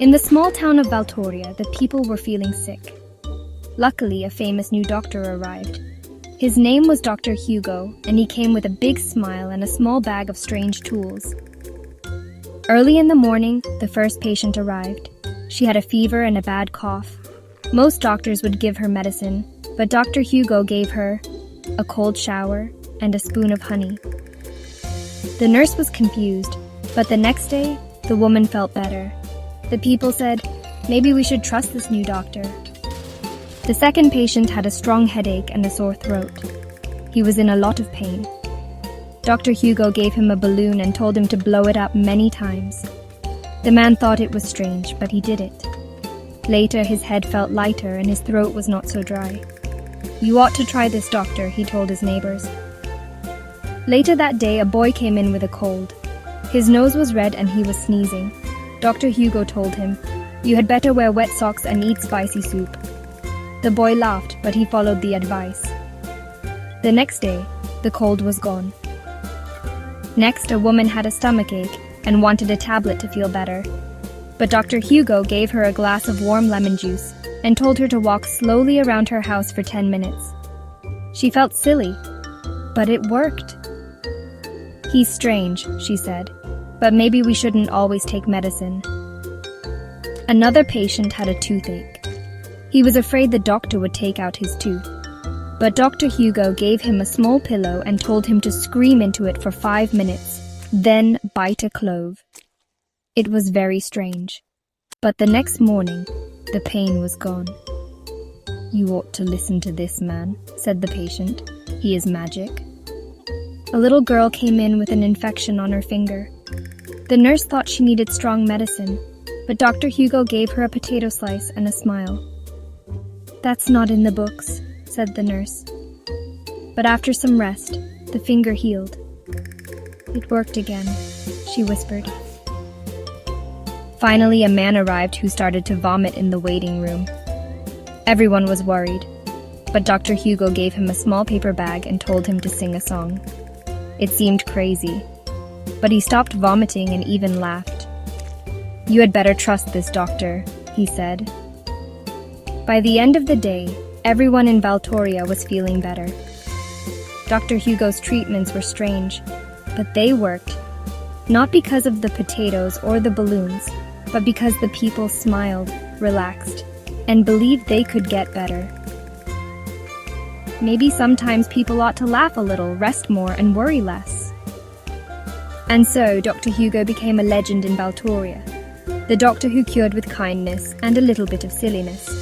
In the small town of Valtoria, the people were feeling sick. Luckily, a famous new doctor arrived. His name was Dr. Hugo, and he came with a big smile and a small bag of strange tools. Early in the morning, the first patient arrived. She had a fever and a bad cough. Most doctors would give her medicine, but Dr. Hugo gave her a cold shower and a spoon of honey. The nurse was confused, but the next day, the woman felt better. The people said, maybe we should trust this new doctor. The second patient had a strong headache and a sore throat. He was in a lot of pain. Dr. Hugo gave him a balloon and told him to blow it up many times. The man thought it was strange, but he did it. Later, his head felt lighter and his throat was not so dry. You ought to try this, doctor, he told his neighbors. Later that day, a boy came in with a cold. His nose was red and he was sneezing. Dr. Hugo told him, "You had better wear wet socks and eat spicy soup." The boy laughed, but he followed the advice. The next day, the cold was gone. Next, a woman had a stomachache and wanted a tablet to feel better. But Dr. Hugo gave her a glass of warm lemon juice and told her to walk slowly around her house for 10 minutes. She felt silly, but it worked. "He's strange," she said, "but maybe we shouldn't always take medicine." Another patient had a toothache. He was afraid the doctor would take out his tooth. But Dr. Hugo gave him a small pillow and told him to scream into it for 5 minutes, then bite a clove. It was very strange. But the next morning, the pain was gone. "You ought to listen to this man," said the patient. "He is magic." A little girl came in with an infection on her finger. The nurse thought she needed strong medicine, but Dr. Hugo gave her a potato slice and a smile. "That's not in the books," said the nurse. But after some rest, the finger healed. "It worked again," she whispered. Finally, a man arrived who started to vomit in the waiting room. Everyone was worried, but Dr. Hugo gave him a small paper bag and told him to sing a song. It seemed crazy, but he stopped vomiting and even laughed. "You had better trust this doctor," he said. By the end of the day, everyone in Valtoria was feeling better. Dr. Hugo's treatments were strange, but they worked, not because of the potatoes or the balloons, but because the people smiled, relaxed, and believed they could get better. Maybe sometimes people ought to laugh a little, rest more, and worry less. And so Dr. Hugo became a legend in Valtoria, the doctor who cured with kindness and a little bit of silliness.